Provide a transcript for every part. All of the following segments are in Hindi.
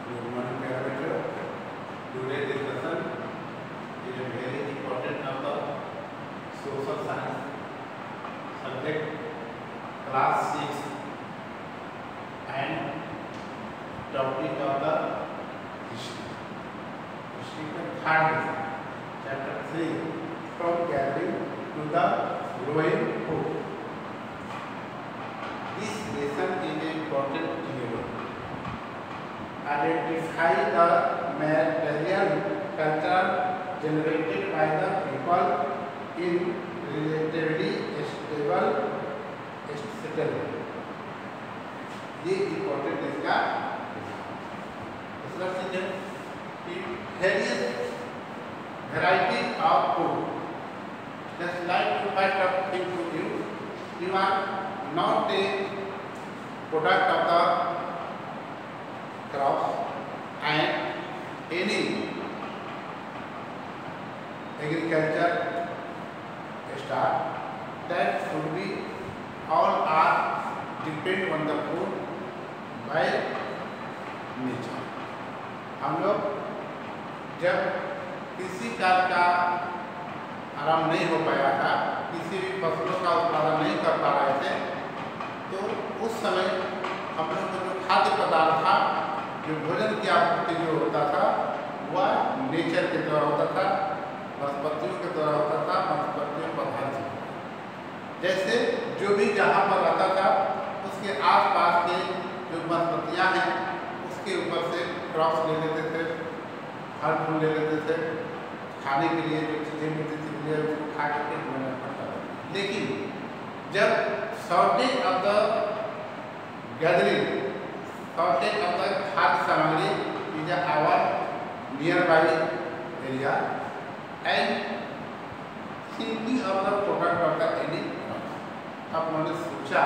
Good morning, parameter. Today's discussion is a very important of the social science subject, class 6, and topic of the history. History का third lesson, chapter 3, from gathering to the growing food. This lesson is an important level. Identify the material culture generated by the people in relatively stable settlement. ये इम्पोर्टेंट इसका दूसरा चीज है कि various variety of food. Just like to first of thing to you are not a product of the crops and any agriculture start that should be all are depend on the food by nature. हम लोग जब कृषि कार्य का आरंभ नहीं हो पाया था, किसी भी फसलों का उत्पादन नहीं कर पा रहे थे, तो उस समय हम लोग को जो खाद्य पदार्थ था, जो भोजन की आपूर्ति जो होता था, वह नेचर के द्वारा होता था, वनस्पतियों के द्वारा होता था, वनस्पतियों पदार्थ। जैसे जो भी जहाँ पर रहता था, उसके आसपास के जो वनस्पतियाँ हैं, उसके ऊपर से क्रॉप्स ले लेते थे, फल फूल ले लेते थे, खाने के लिए जो चीज़ें मिलती थी, उसको खा करके जीवन पड़ता था। लेकिन जब shortage of the gathering, shortage of the खाद्य सामग्री is our nearby area and thinking of the product of the any, अब उन्होंने सोचा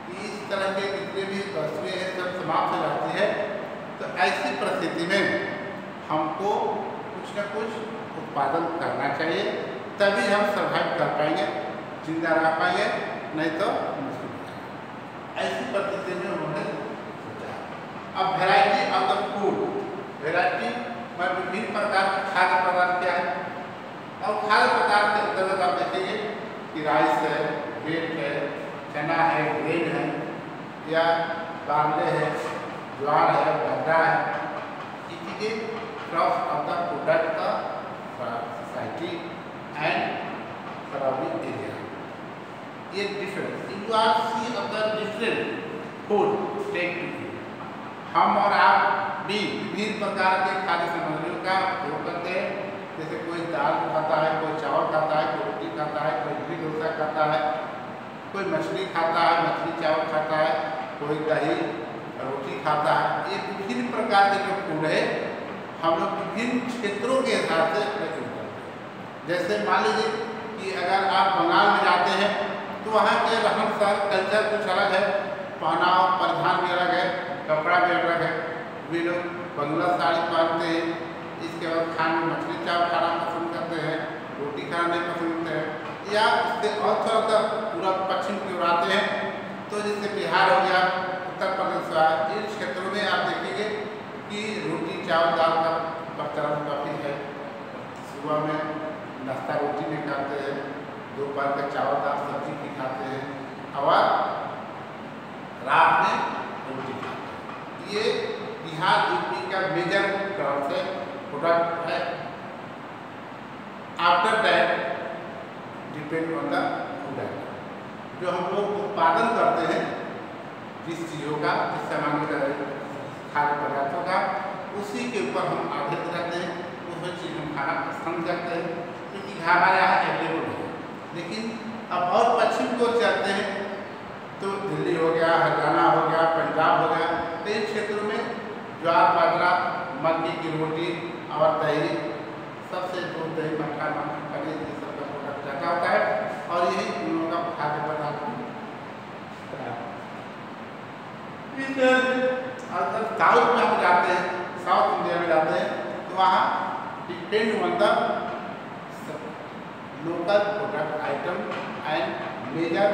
कि इस तरह के जितने भी वस्तुएं हैं सब समाप्त हो जाती है, तो ऐसी परिस्थिति में हमको कुछ न कुछ उत्पादन करना चाहिए, तभी हम सर्वाइव कर पाएंगे, जिंदा रह पाएंगे, नहीं तो मुश्किल हो जाएगा। ऐसी परिस्थिति में उन्होंने सोचा। अब variety of the food, variety में विभिन्न प्रकार के खाद्य पदार्थ क्या है, और खाद्य पदार्थ के अंतर्गत आप देखेंगे कि राइस है, व्हीट है, चना है, ग्रेन है, या बार्ले है, ज्वार है, बाजरा है, ये चीज़ें क्रॉप्स ऑफ द प्रोडक्ट का सोसाइटी एंड सराउंडिंग एरिया। ये difference you are see of the different food take to you. हम और आप भी विभिन्न प्रकार के खाद्य सामग्रियों का उपयोग करते हैं, जैसे कोई दाल खाता है, कोई चावल खाता है, कोई रोटी खाता है, कोई इडली डोसा खाता है, कोई मछली खाता है, मछली चावल खाता है, कोई दही रोटी खाता है। ये विभिन्न प्रकार के जो फूड है, हम लोग विभिन्न क्षेत्रों के हिसाब से प्रयोग करते हैं। जैसे मान लीजिए कि अगर आप बंगाल में जाते हैं, तो वहाँ के रहन सहन कल्चर कुछ अलग है, पहनाव परिधान भी अलग है, कपड़ा भी अलग है। वे लोग बंगला साड़ी पहनते हैं, इसके बाद खाने में मछली चावल खाना पसंद करते हैं, रोटी खाना नहीं पसंद करते हैं, या उससे और थोड़ा सा पूरा पश्चिम की ओर आते हैं, तो जैसे बिहार हो गया, उत्तर प्रदेश हुआ, इन क्षेत्रों में आप देखेंगे कि रोटी चावल दाल का प्रचलन काफ़ी है। सुबह में नाश्ता रोटी भी खाते हैं, दोपहर का चावल दाल सब्जी भी खाते हैं, और रात में रोटी खाते हैं। ये बिहार यूपी का मेजर क्रॉप है, प्रोडक्ट है। After that depend on the food item, जो हम लोग उत्पादन करते हैं जिस चीज़ों का, जिस सामान्य खाद्य पदार्थों का, उसी के ऊपर हम आधारित रहते हैं, उसमें चीज़ हम खाना पसंद करते हैं, क्योंकि हमारे यहाँ अवेलेबल है। लेकिन अब और पश्चिम की ओर चलते हैं, तो दिल्ली हो गया, हरियाणा हो गया, पंजाब हो गया, तो इन क्षेत्रों में ज्वार बाजरा, मक्की की रोटी और दही, सबसे दूध दही मट्ठा मक्खन पनीर ये सब का प्रोडक्ट ज़्यादा होता है, और यही उन लोगों का खाद्य पदार्थ। साउथ में हम जाते हैं, साउथ इंडिया में जाते हैं, तो वहाँ depend on the local product item and major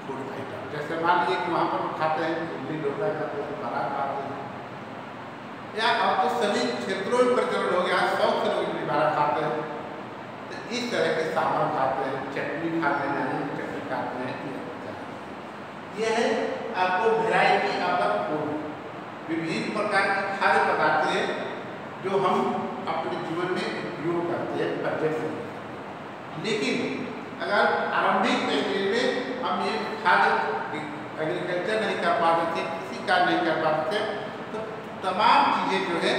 food item. जैसे मान लीजिए कि वहाँ पर खाते हैं इडली डोसा खाते हैं, बड़ा खाते हैं, या अब तो सभी क्षेत्रों में प्रचलन हो गया, 100 से लोग इडली बारा खाते हैं। तो इस तरह के सांभर खाते हैं, चटनी खाते हैं, नारियल की चटनी खाते हैं। यह है आपको वैरायटी ऑफ द फूड, विभिन्न प्रकार के खाद्य पदार्थ हैं जो हम अपने जीवन में उपयोग करते हैं प्रत्यक्ष। लेकिन अगर आरंभिक स्टेज में हम ये खाद्य एग्रीकल्चर नहीं कर पाते थे, कृषि कार्य नहीं कर पाते थे, तो तमाम चीज़ें जो है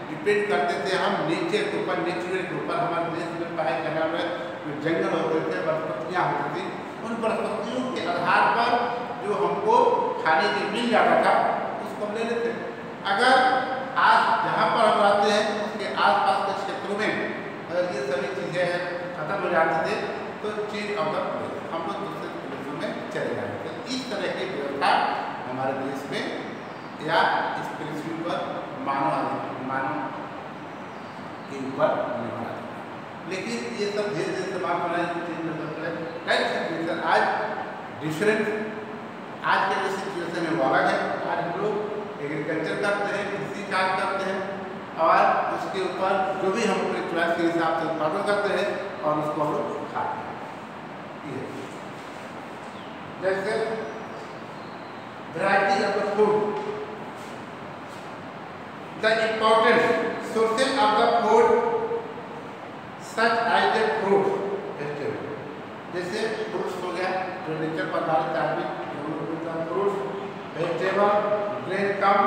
डिपेंड करते थे हम नेचर के ऊपर, नेचुरल के ऊपर। हमारे देश में पाए जाने वाले जो जंगल होते थे, वनस्पतियाँ होती थी, उन वनस्पतियों के आधार पर जो हमको खाने के मिल जाता था उसको हम ले लेते। अगर आज जहाँ पर हम रहते हैं उसके आसपास के क्षेत्रों में अगर ये सभी चीज़ें खत्म हो जाती थे तो चीज ऑफ द प्लेस हम लोग दूसरे प्रदेशों में चले जाते थे। इस तरह की व्यवस्था हमारे देश में या इस पृथ्वी पर मानव के ऊपर निर्भर है। लेकिन ये सब धीरे धीरे समाप्त होना है। आज डिफरेंट आज के जो सिचुएशन है वो अलग है। आज हम लोग एग्रीकल्चर करते हैं, कृषि कार्य करते हैं और उसके ऊपर जो भी हम अपने चॉइस के हिसाब से उत्पादन करते हैं और उसको हम लोग खाते हैं। जैसे variety of the food, the important sources of the food such as a fruit, जैसे फ्रूट्स हो गया जो नेचर पर आधारित आदमी, fruits, vegetable, grain come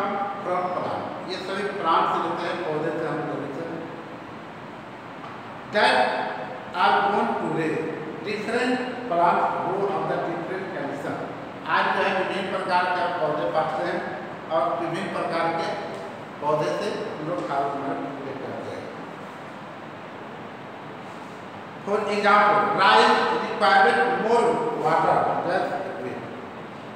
from plant, ये सभी प्लांट से लेते हैं, पौधे से हम लेते हैं। That are gone today different plant grow of the different condition. आज जो है विभिन्न प्रकार के पौधे पाते हैं और विभिन्न प्रकार के पौधे से लोग खाद्य करते हैं। For example rice requirement more water,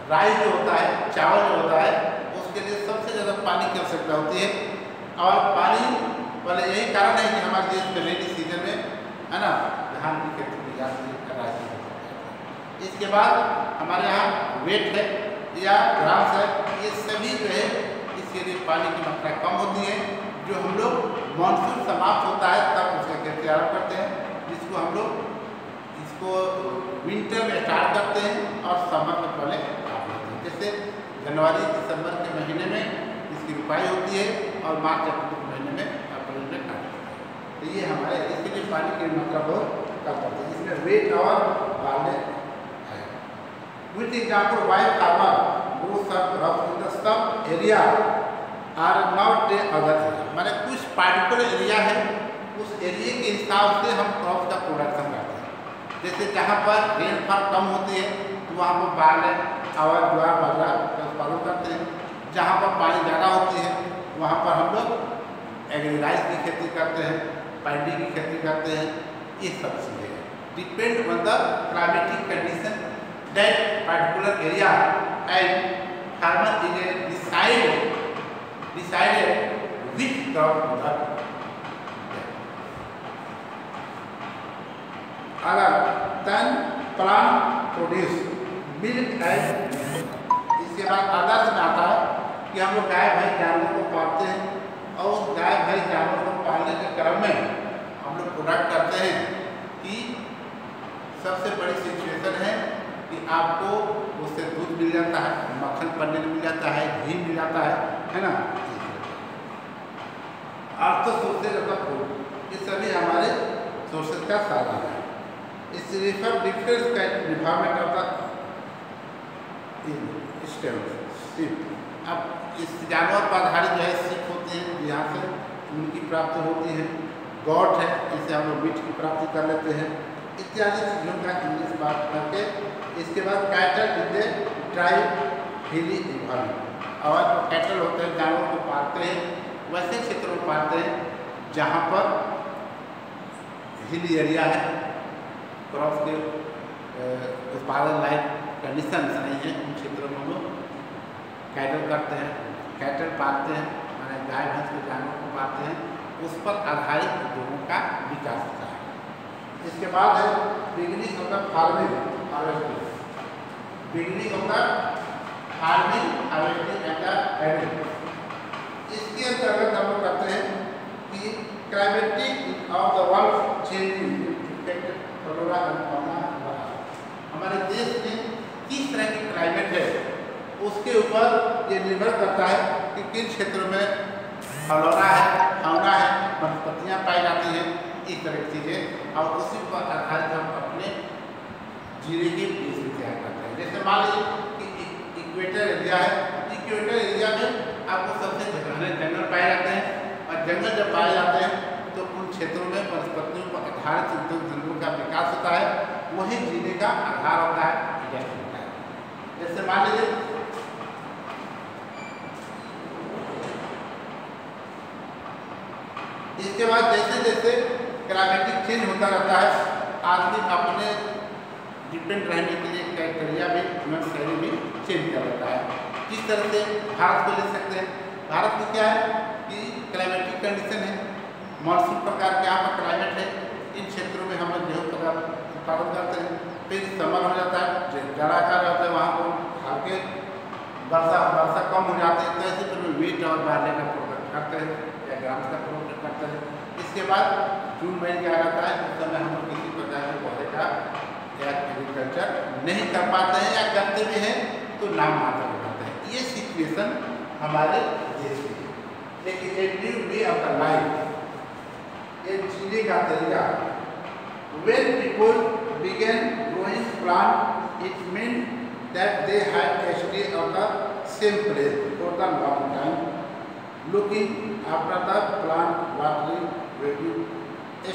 rice जो होता है, चावल जो होता है, उसके लिए सबसे ज़्यादा पानी की आवश्यकता होती है। और पानी वाले यही कारण है कि हमारे देश में रेनी सीजन में है ना धान की खेती की जाती है, राइस की खेती की जाती है। इसके बाद हमारे यहाँ वेट है या ग्रास है, ये सभी जो है इसके लिए पानी की मात्रा कम होती है। जो हम लोग मानसून समाप्त होता है तब उसका खेती आरम्भ करते हैं, जिसको हम लोग इसको विंटर में स्टार्ट करते हैं और समर में पहले काट लेते हैं। जैसे जनवरी दिसंबर के महीने में इसकी रुपाई होती है और मार्च अप्रैल के महीने में अप्रैल में काट लेते हैं। तो ये हमारे इसके लिए पानी की मात्रा बहुत कम पड़ती है। इसमें वेट और बाले है। With example wild farmer grow sub area are not a other area, माने कुछ पार्टिकुलर एरिया है, उस एरिया के हिसाब से हम क्रॉप का प्रोडक्शन करते हैं। जैसे जहाँ पर रेनफॉल कम होती है तो वहाँ पर बाले और ज्वार बाजरा का उत्पादन करते हैं। जहाँ पर पानी ज़्यादा होती है वहाँ पर हम लोग राइस की खेती करते हैं, पैडी की खेती करते हैं। ये सब चीज़ें depend on the climatic condition that particular area and farmer is decided which crop अगर then plant produce milk and इसके बाद आदर्श में आता है कि हम लोग गाय भैंस जानवरों को पालते हैं और उस गाय भैंस जानवरों को पालने के क्रम में हम लोग प्रोडक्ट करते हैं कि सबसे बड़ी सिचुएशन है कि आपको उससे दूध मिल जाता है, मक्खन पनीर मिल जाता है, घी मिल जाता है ना। अब तो सोर्सेज ऑफ द फूड, ये सभी हमारे सोर्सेज का साधन है। इस रिफर डिफरेंस का डिपार्टमेंट ऑफ द स्टेम। अब इस जानवर पर आधारित जो है सिप होते हैं, यहाँ से उनकी प्राप्ति होती है। गॉट है, इससे हम लोग मीट की प्राप्ति कर लेते हैं, इत्यादि चीज़ों का इंग्लिश बात करके। इसके बाद कैटल इज ए ट्राइब हिली इन्वायरमेंट, और जो कैटल होते हैं जानवर को पालते हैं वैसे क्षेत्रों में पालते हैं जहाँ पर हिली एरिया है, क्रॉप्स के उत्पादन लायक कंडीशन नहीं है, उन क्षेत्रों में हम लोग कैटल करते हैं, कैटल पालते हैं, माने गाय भैंस के जानवर को पालते हैं, उस पर आधारित उद्योगों का विकास होता है। इसके बाद है beginning of the farming harvesting, beginning of the farming harvesting and the agriculture. इसके अंतर्गत हम climatic of the world changing effect flora and fauna. हमारे देश में किस तरह की क्लाइमेट है उसके ऊपर ये निर्भर करता है कि किन क्षेत्रों में फ्लोरा है, फौना है, वनस्पतियाँ पाई जाती हैं, इस तरह की चीज़ें, और उसी पर आधारित हम अपने जीने की विधि तैयार करते हैं। जैसे मान लीजिए कि इक्वेटर एरिया है, इक्वेटर एरिया में आपको सबसे घने जंगल पाए जाते हैं, और जंगल जब पाए जाते हैं तो उन क्षेत्रों में वनस्पतियों पर आधारित उद्योग धंधों का विकास होता है, वही जीने का आधार होता है, इंडस्ट्री होता है। जैसे मान लीजिए इसके बाद जैसे जैसे क्लाइमेटिक चेंज होता रहता है, आदमी अपने डिपेंड रहने के लिए क्राइटेरिया भी, जीवन शैली भी चेंज कर लेता है। किस तरह से भारत को ले सकते हैं। भारत में क्या है कि क्लाइमेटिक कंडीशन है, मानसून प्रकार के यहाँ पर क्लाइमेट है, इन क्षेत्रों में हम लोग गेहूँ उत्पादन करते हैं, फिर समर हो जाता है, जाड़ा का रहता है, वहाँ पर हल्के वर्षा कम हो जाती है, तो ऐसे फिर वीट और बारले का प्रोडक्ट करते हैं या ग्राम का प्रोडक्ट करते हैं। इसके बाद जून महीने क्या रहता है, उस समय हम लोग किसी प्रकार के पौधे का या एग्रीकल्चर नहीं कर पाते हैं, या करते भी हैं तो नाम मात्र हो जाते हैं। ये सिचुएशन हमारे देश में है। लेकिन एक new way of the life, ये जीने का तरीका, when people began growing plant, it meant that they had to stay on the same place for the long time, looking after the plant, watering, waiting,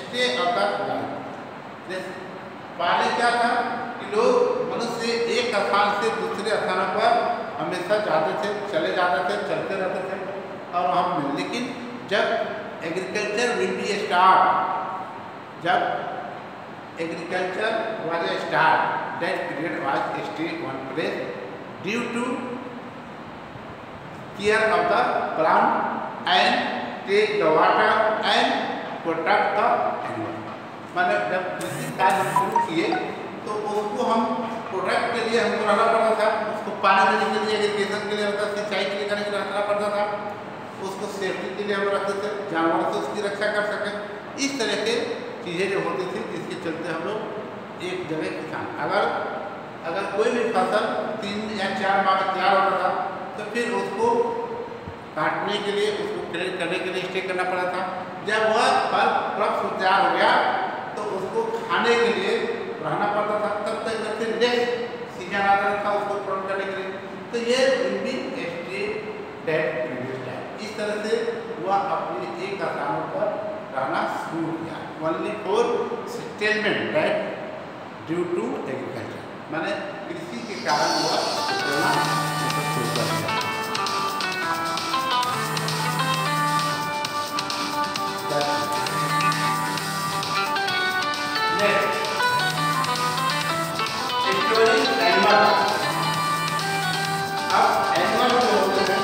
stay on the land. पहले क्या था कि लोग मनुष्य एक स्थान से दूसरे स्थानों पर हमेशा जाते थे, चले जाते थे, चलते रहते थे, और हम, लेकिन जब एग्रीकल्चर विल बी स्टार्ट, जब agriculture was start, that period was stay one place due to care of the plant and take the water and protect the animal. मैंने जब कृषि कार्य शुरू किए तो उसको हम प्रोटेक्ट के लिए हमको रहना पड़ता था, उसको पानी देने के लिए, इरिगेशन के लिए रहता, सिंचाई के लिए करने के लिए रहना पड़ता था, उसको सेफ्टी के लिए हम रखते थे, जानवरों से उसकी रक्षा कर सकें। इस तरह के चीज़ें जो होती थी, जिसके चलते हम लोग एक जगह किसान अगर कोई भी फसल 3 या 4 माह में तैयार होता था तो फिर उसको काटने के लिए, उसको क्रेड करने के लिए स्टे करना पड़ा था। जब वह फल क्रॉप तैयार हो गया तो उसको खाने के लिए रहना पड़ता था, तब तक फिर नेक्स्ट सीजन आता था उसको प्रोडक्ट करने के लिए। तो ये will be stay that previous time. इस तरह से वह अपने एक स्थानों पर रहना शुरू किया, only for settlement that due to agriculture, माने कृषि के कारण वह रहना शुरू कर दिया। अब एनिमल जो होते हैं,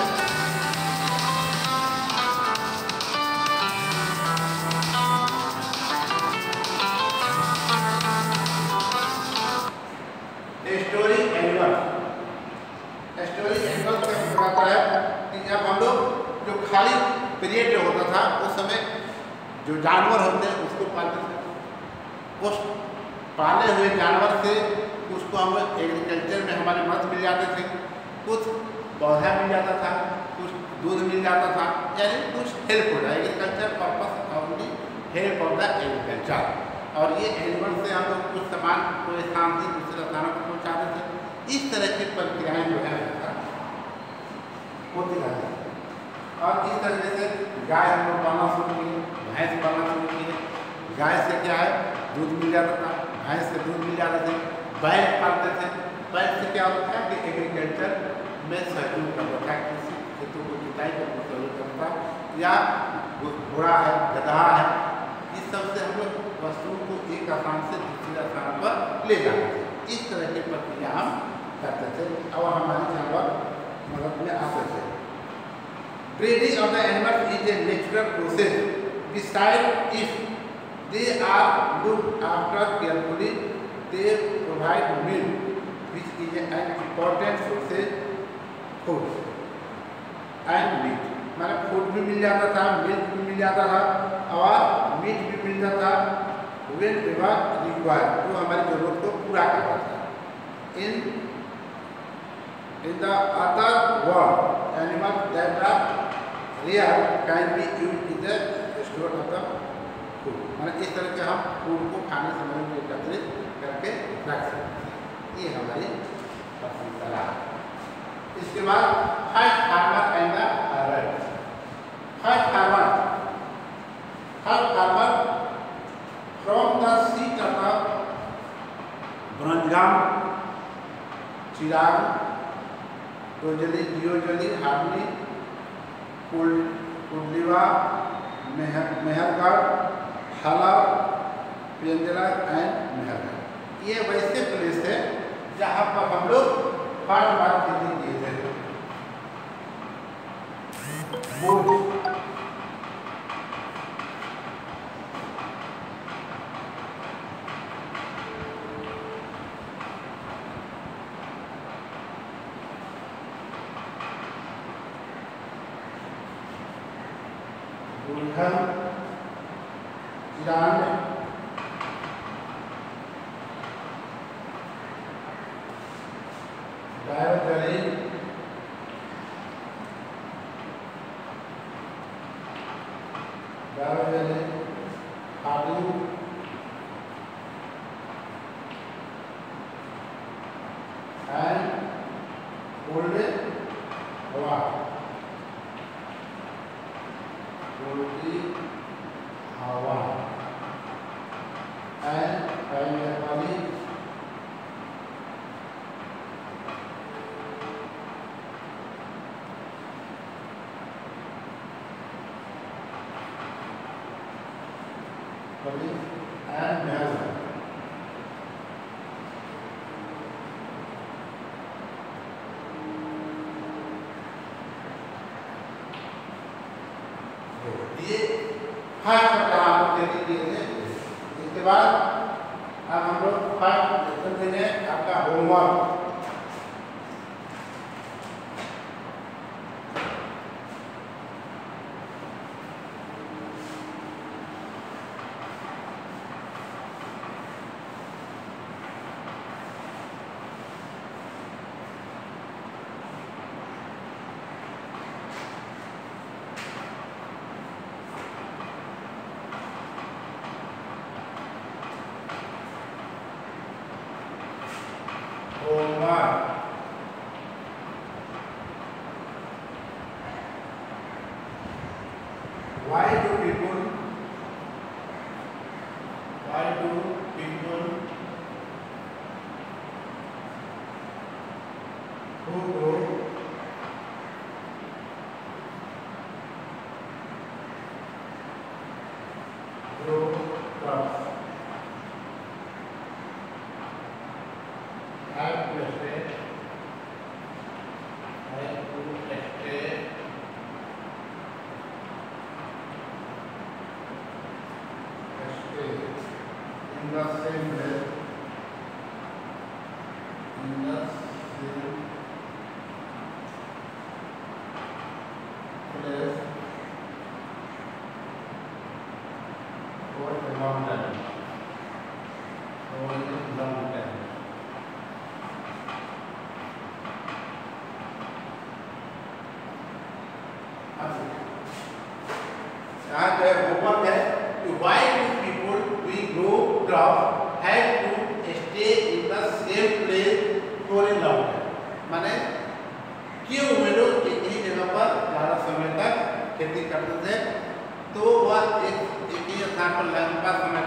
स्टोरी एनिमल का बताता है कि जब हम लोग जो खाली पीरियड जो होता था उस समय जो जानवर होते हैं उसको पालते थे, उस पाले हुए जानवर से उसको हम लोग एग्रीकल्चर में हमारे मदद मिल जाते थे, कुछ पौधा मिल जाता था, कुछ दूध मिल जाता था, यानी कुछ हेल्प हो जाए। Agriculture purpose only help of the agriculture. और ये एनिमल से हम लोग कुछ सामान कोई स्थान से दूसरे स्थानों पर पहुँचाते थे। इस तरह की प्रक्रियाएँ जो है होती रहती है। और इस तरह से गाय हम लोग पालना शुरू किए, भैंस पालना शुरू किए। गाय से क्या है, दूध मिल जाता था, भैंस से दूध मिल जाते थे, बैल पालते थे। बैल से क्या होता है कि एग्रीकल्चर में सहयोग करता था, किसी खेतों को जुताई करने में सहयोग करता, या घोड़ा है, गधा है, इस सब से हम लोग वस्तुओं को एक स्थान से दूसरे स्थान पर ले जाते थे। इस तरह की प्रक्रिया हम करते थे और हमारे जानवर मदद में आते थे। Breeding of the animals is a natural process, decide if they are looked after carefully, they provide milk which is an important source food and meat। मतलब फूड भी मिल जाता था, मिल्क भी मिल जाता था, और मीट भी मिलता था वेन एवर रिक्वायर्ड, तो हमारी जरूरत को पूरा करता था। In the other world animal that are rare can be used in the store of the food, मतलब इस तरह के हम फूड को खाने समय में एकत्रित करके रख सकते हैं। ये हमारी पसंद सलाह। इसके बाद first farmer and the harvest. First farmer from the seat of the ब्रंजगाम, चिराग, टोजली, डियोजली, हार्मनी, कुंडलीवा, मेहरगढ़, हलाव, पेंजरा एंड मेहरगढ़। ये वैसे प्लेस है जहाँ पर हम लोग फर्स्ट बार खेती किए थे। ईरान में डायोजनी, हाडू, एंड ओल्ड हवा, हवा एंड प्राइमरी and measure. ये फर्स्ट चैप्टर हम लोग खेती किए थे। इसके बाद अब हम लोग फर्स्ट लेसन देंगे आपका homework. Why do people who grow crops have to stay in the same place, for a long time. यहाँ जो है होमवर्क है कि why do people we grow crops have to stay in the same place for a long time, माने क्यों वे लोग एक ही जगह पर ज़्यादा समय तक खेती करते थे, तो वह एक ही स्थान पर लंबा समय